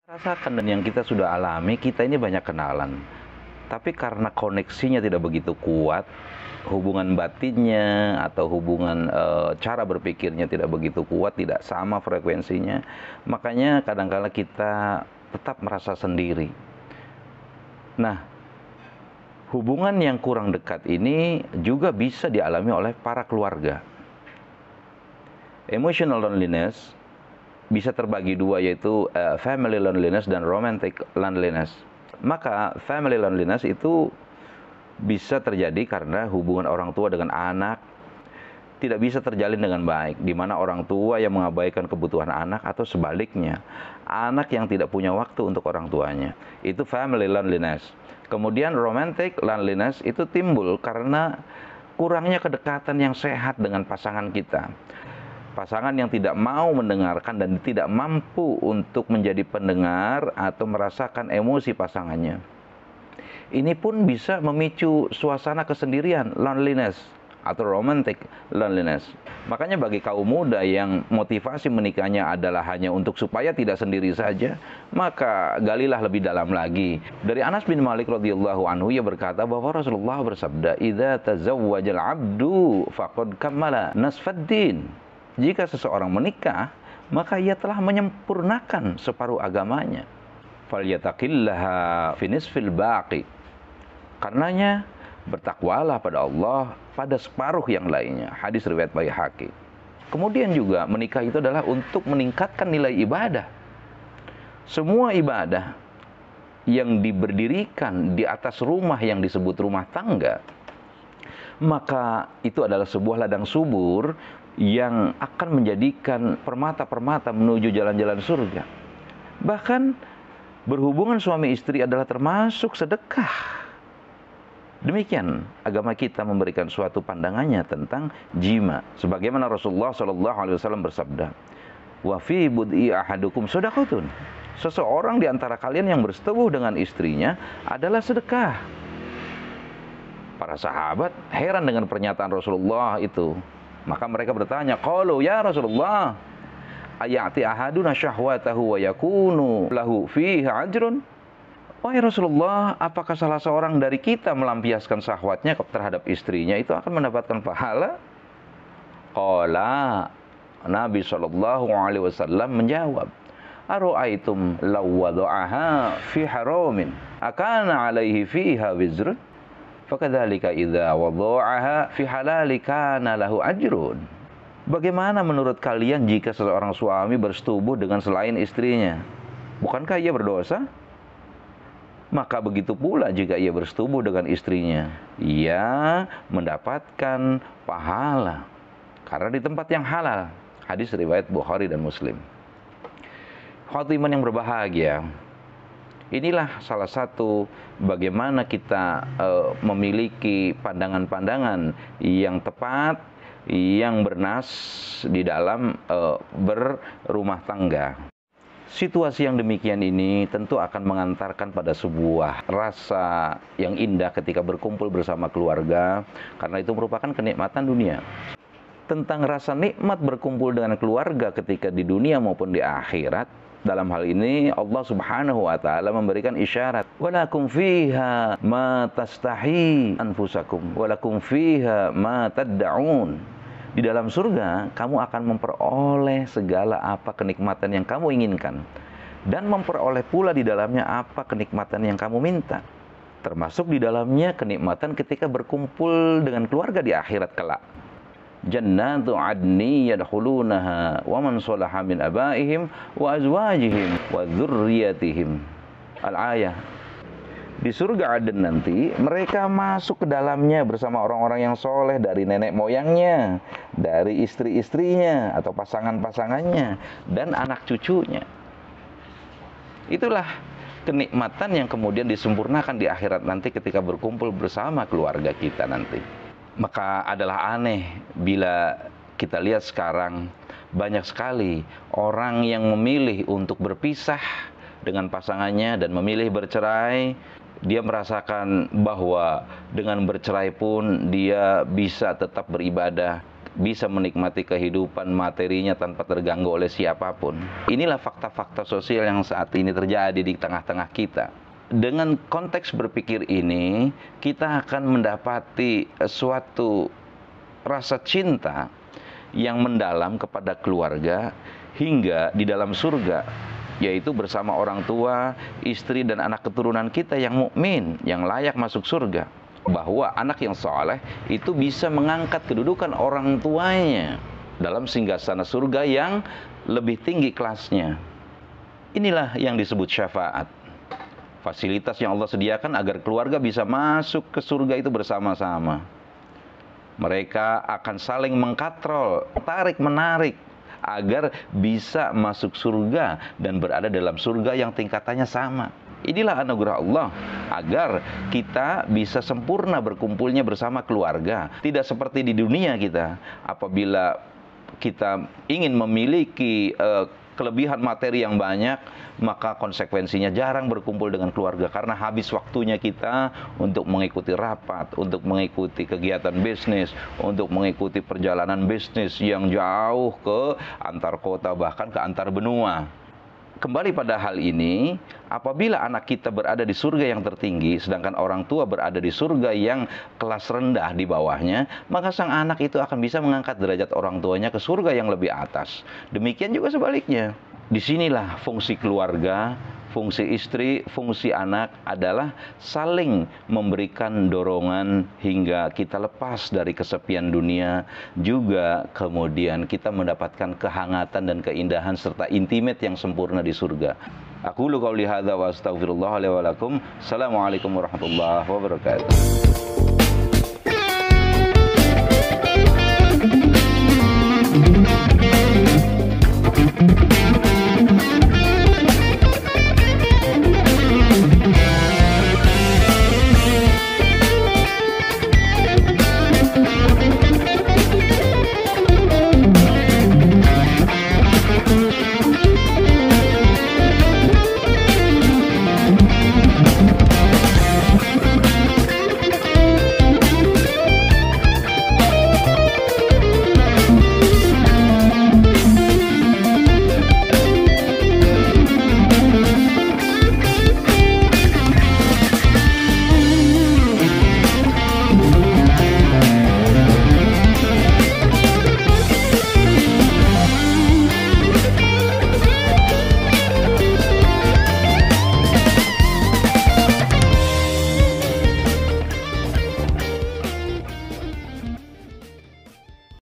Rasakan dan yang kita sudah alami, kita ini banyak kenalan. Tapi karena koneksinya tidak begitu kuat, hubungan batinnya atau hubungan cara berpikirnya tidak begitu kuat, tidak sama frekuensinya, makanya kadang-kala kita tetap merasa sendiri. Nah, hubungan yang kurang dekat ini juga bisa dialami oleh para keluarga. Emotional loneliness bisa terbagi dua, yaitu family loneliness dan romantic loneliness. Maka family loneliness itu bisa terjadi karena hubungan orang tua dengan anak tidak bisa terjalin dengan baik, di mana orang tua yang mengabaikan kebutuhan anak atau sebaliknya, anak yang tidak punya waktu untuk orang tuanya. Itu family loneliness. Kemudian romantic loneliness itu timbul karena kurangnya kedekatan yang sehat dengan pasangan kita. Pasangan yang tidak mau mendengarkan dan tidak mampu untuk menjadi pendengar atau merasakan emosi pasangannya. Ini pun bisa memicu suasana kesendirian, loneliness, atau romantic loneliness. Makanya bagi kaum muda yang motivasi menikahnya adalah hanya untuk supaya tidak sendiri saja, maka galilah lebih dalam lagi. Dari Anas bin Malik radhiyallahu anhu, ia berkata bahwa Rasulullah bersabda, "Idza tazawwajal 'abdu faqad kammala nasfaddin." Jika seseorang menikah, maka ia telah menyempurnakan separuh agamanya. Falyataqillaha fi nisfil baqi. Karenanya bertakwalah pada Allah pada separuh yang lainnya. Hadis riwayat Baihaqi. Kemudian juga menikah itu adalah untuk meningkatkan nilai ibadah. Semua ibadah yang diberdirikan di atas rumah yang disebut rumah tangga, maka itu adalah sebuah ladang subur yang akan menjadikan permata-permata menuju jalan-jalan surga. Bahkan berhubungan suami istri adalah termasuk sedekah. Demikian agama kita memberikan suatu pandangannya tentang jima. Sebagaimana Rasulullah SAW bersabda, "Wa fi bud'i ahadukum shadaqatun." Seseorang di antara kalian yang bersetubuh dengan istrinya adalah sedekah. Para sahabat heran dengan pernyataan Rasulullah itu. Maka mereka bertanya, "Qalu ya Rasulullah, ayati ahaduna syahwatahu wa yakunu lahu fiha ajrun?" Wahai Rasulullah, apakah salah seorang dari kita melampiaskan syahwatnya terhadap istrinya itu akan mendapatkan pahala? Qala, Nabi SAW menjawab, "Aro'aitum law wada'aha fi haramin akana alaihi fiha wizrun? Fakadzalika idza wada'aha fi halali kana lahu ajrun." Bagaimana menurut kalian jika seseorang suami bersetubuh dengan selain istrinya? Bukankah ia berdosa? Maka begitu pula jika ia bersetubuh dengan istrinya, ia mendapatkan pahala karena di tempat yang halal. Hadis riwayat Bukhari dan Muslim. Khatiman yang berbahagia, inilah salah satu bagaimana kita memiliki pandangan-pandangan yang tepat, yang bernas di dalam berumah tangga. Situasi yang demikian ini tentu akan mengantarkan pada sebuah rasa yang indah ketika berkumpul bersama keluarga, karena itu merupakan kenikmatan dunia. Tentang rasa nikmat berkumpul dengan keluarga ketika di dunia maupun di akhirat, dalam hal ini Allah Subhanahu wa taala memberikan isyarat, "Walakum fiha ma tastahi anfusakum walakum fiha ma tad'un." Di dalam surga, kamu akan memperoleh segala apa kenikmatan yang kamu inginkan. Dan memperoleh pula di dalamnya apa kenikmatan yang kamu minta. Termasuk di dalamnya kenikmatan ketika berkumpul dengan keluarga di akhirat kelak. Jannatu adni yadkhulunaha wa man salaha min abaihim wa azwajihim wa dzurriyyatihim. Al-ayah. Di surga Aden nanti, mereka masuk ke dalamnya bersama orang-orang yang soleh dari nenek moyangnya, dari istri-istrinya atau pasangan-pasangannya, dan anak cucunya. Itulah kenikmatan yang kemudian disempurnakan di akhirat nanti ketika berkumpul bersama keluarga kita nanti. Maka adalah aneh bila kita lihat sekarang banyak sekali orang yang memilih untuk berpisah dengan pasangannya dan memilih bercerai. Dia merasakan bahwa dengan bercerai pun dia bisa tetap beribadah. bisa menikmati kehidupan materinya tanpa terganggu oleh siapapun. Inilah fakta-fakta sosial yang saat ini terjadi di tengah-tengah kita. Dengan konteks berpikir ini, kita akan mendapati suatu rasa cinta yang mendalam kepada keluarga hingga di dalam surga, yaitu bersama orang tua, istri, dan anak keturunan kita yang mukmin, yang layak masuk surga. Bahwa anak yang soleh itu bisa mengangkat kedudukan orang tuanya dalam singgasana surga yang lebih tinggi kelasnya. Inilah yang disebut syafaat. Fasilitas yang Allah sediakan agar keluarga bisa masuk ke surga itu bersama-sama. Mereka akan saling mengkatrol, tarik-menarik, agar bisa masuk surga dan berada dalam surga yang tingkatannya sama. Inilah anugerah Allah, agar kita bisa sempurna berkumpulnya bersama keluarga. Tidak seperti di dunia kita, apabila kita ingin memiliki kelebihan materi yang banyak, maka konsekuensinya jarang berkumpul dengan keluarga karena habis waktunya kita untuk mengikuti rapat, untuk mengikuti kegiatan bisnis, untuk mengikuti perjalanan bisnis yang jauh ke antar kota, bahkan ke antar benua. Kembali pada hal ini, apabila anak kita berada di surga yang tertinggi, sedangkan orang tua berada di surga yang kelas rendah di bawahnya, maka sang anak itu akan bisa mengangkat derajat orang tuanya ke surga yang lebih atas. Demikian juga sebaliknya. Disinilah fungsi keluarga, fungsi istri, fungsi anak adalah saling memberikan dorongan hingga kita lepas dari kesepian dunia, juga kemudian kita mendapatkan kehangatan dan keindahan serta intimate yang sempurna di surga. Aqulu qauli hadza wa astaghfirullah li wa lakum. Assalamualaikum warahmatullahi wabarakatuh.